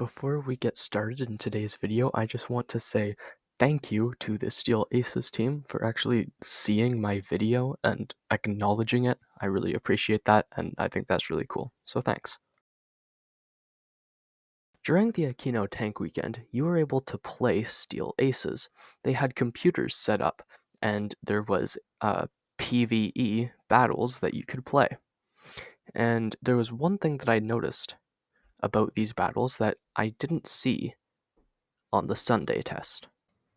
Before we get started in today's video, I just want to say thank you to the Steel Aces team for actually seeing my video and acknowledging it. I really appreciate that, and I think that's really cool, so thanks. During the Aquino Tank Weekend, you were able to play Steel Aces. They had computers set up, and there was PvE battles that you could play. And there was one thing that I noticed about these battles that I didn't see on the Sunday test.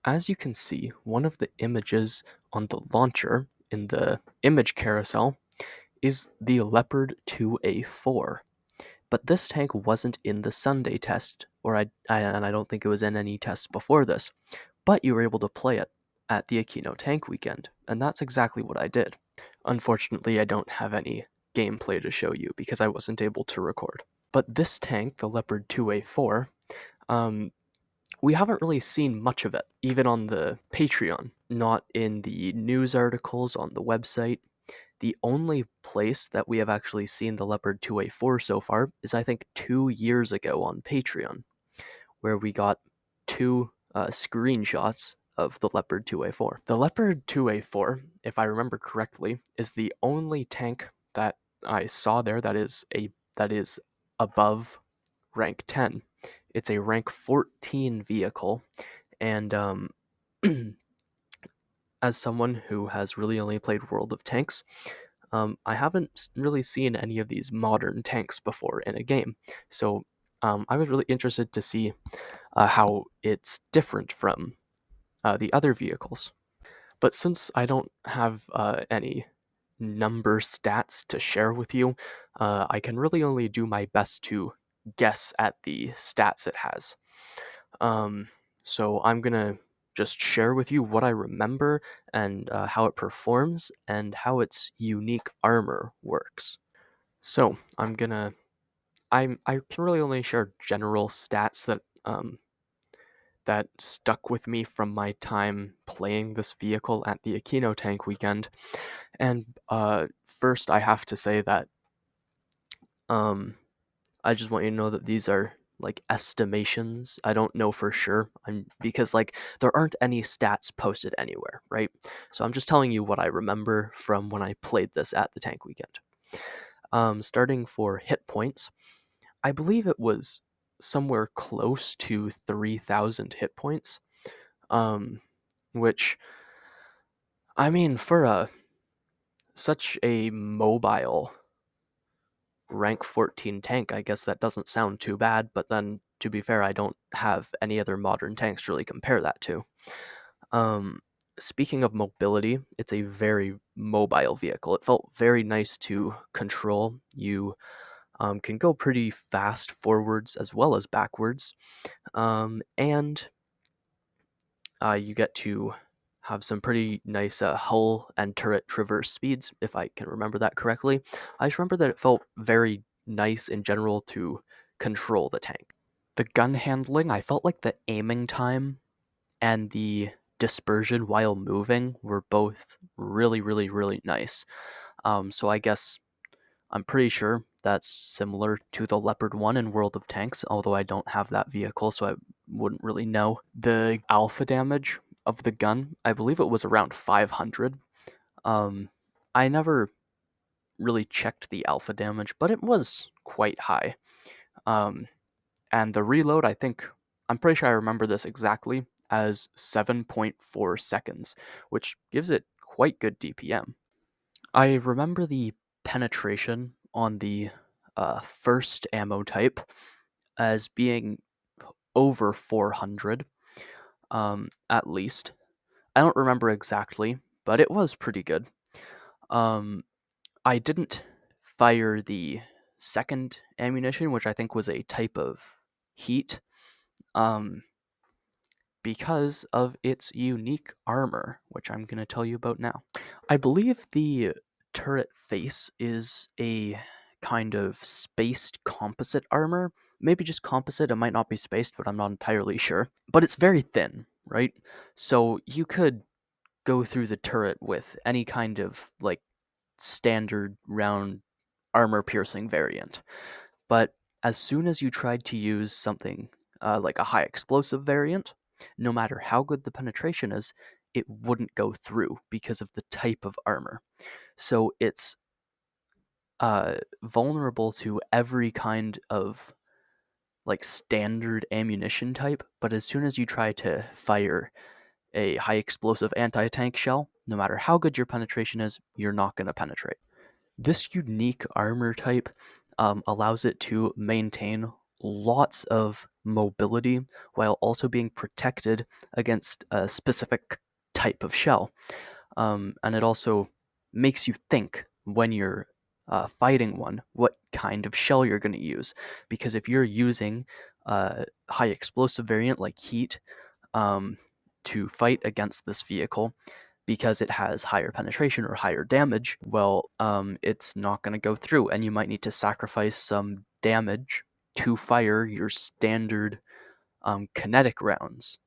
As you can see, one of the images on the launcher in the image carousel is the Leopard 2A4. But this tank wasn't in the Sunday test, and I don't think it was in any tests before this, but you were able to play it at the Aquino Tank Weekend, and that's exactly what I did. Unfortunately, I don't have any gameplay to show you because I wasn't able to record. But this tank, the Leopard 2A4, we haven't really seen much of it, even on the Patreon, not in the news articles on the website. The only place that we have actually seen the Leopard 2A4 so far is, I think, 2 years ago on Patreon, where we got two screenshots of the Leopard 2A4. The Leopard 2A4, if I remember correctly, is the only tank that I saw there that is above rank 10. It's a rank 14 vehicle, and as someone who has really only played World of Tanks, I haven't really seen any of these modern tanks before in a game. So I was really interested to see how it's different from the other vehicles. But since I don't have any number stats to share with you, I can really only do my best to guess at the stats it has. Um, so I'm gonna just share with you what I remember and how it performs and how its unique armor works. So I can really only share general stats that stuck with me from my time playing this vehicle at the Aquino Tank Weekend. And first, I have to say that um, I just want you to know that these are like estimations. I don't know for sure. Because like there aren't any stats posted anywhere, right? So I'm just telling you what I remember from when I played this at the Tank Weekend. Starting for hit points, I believe it was somewhere close to 3,000 hit points. Um, which I mean, for a such a mobile rank 14 tank, I guess that doesn't sound too bad, but then to be fair, I don't have any other modern tanks to really compare that to. Um, Speaking of mobility, it's a very mobile vehicle. It felt very nice to control. You can go pretty fast forwards as well as backwards, and you get to have some pretty nice hull and turret traverse speeds, if I can remember that correctly. I just remember that it felt very nice in general to control the tank. The gun handling, I felt like the aiming time and the dispersion while moving were both really, really, really nice. So I guess I'm pretty sure that's similar to the Leopard 1 in World of Tanks, although I don't have that vehicle, so I wouldn't really know. The alpha damage of the gun, I believe it was around 500. I never really checked the alpha damage, but it was quite high. Um, and the reload, I'm pretty sure I remember this exactly as 7.4 seconds, which gives it quite good DPM. I remember the penetration on the first ammo type as being over 400, at least. I don't remember exactly, but it was pretty good. Um, I didn't fire the second ammunition, which I think was a type of heat, um, because of its unique armor, which I'm going to tell you about now. I believe the turret face is a kind of spaced composite armor. Maybe just composite, it might not be spaced, but I'm not entirely sure. But it's very thin, right? So you could go through the turret with any kind of like standard round armor piercing variant. But as soon as you tried to use something like a high explosive variant, no matter how good the penetration is, it wouldn't go through because of the type of armor. So it's vulnerable to every kind of like standard ammunition type, but as soon as you try to fire a high explosive anti-tank shell, no matter how good your penetration is, you're not going to penetrate. This unique armor type allows it to maintain lots of mobility while also being protected against a specific type of shell. And it also makes you think when you're fighting one what kind of shell you're going to use. Because if you're using a high explosive variant like heat um, to fight against this vehicle, because it has higher penetration or higher damage, well, it's not going to go through, and you might need to sacrifice some damage to fire your standard kinetic rounds.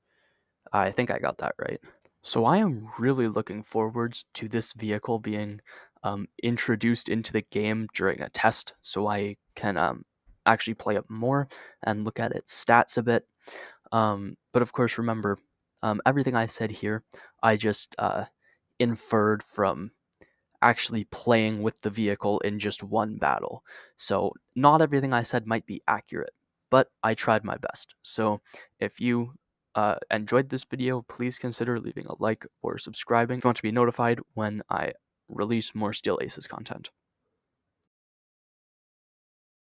I think I got that right. So I am really looking forward to this vehicle being introduced into the game during a test, so I can actually play it more and look at its stats a bit. But of course, remember, everything I said here, I just inferred from actually playing with the vehicle in just one battle. So not everything I said might be accurate, but I tried my best. So if you enjoyed this video, please consider leaving a like or subscribing if you want to be notified when I release more Steel Aces content.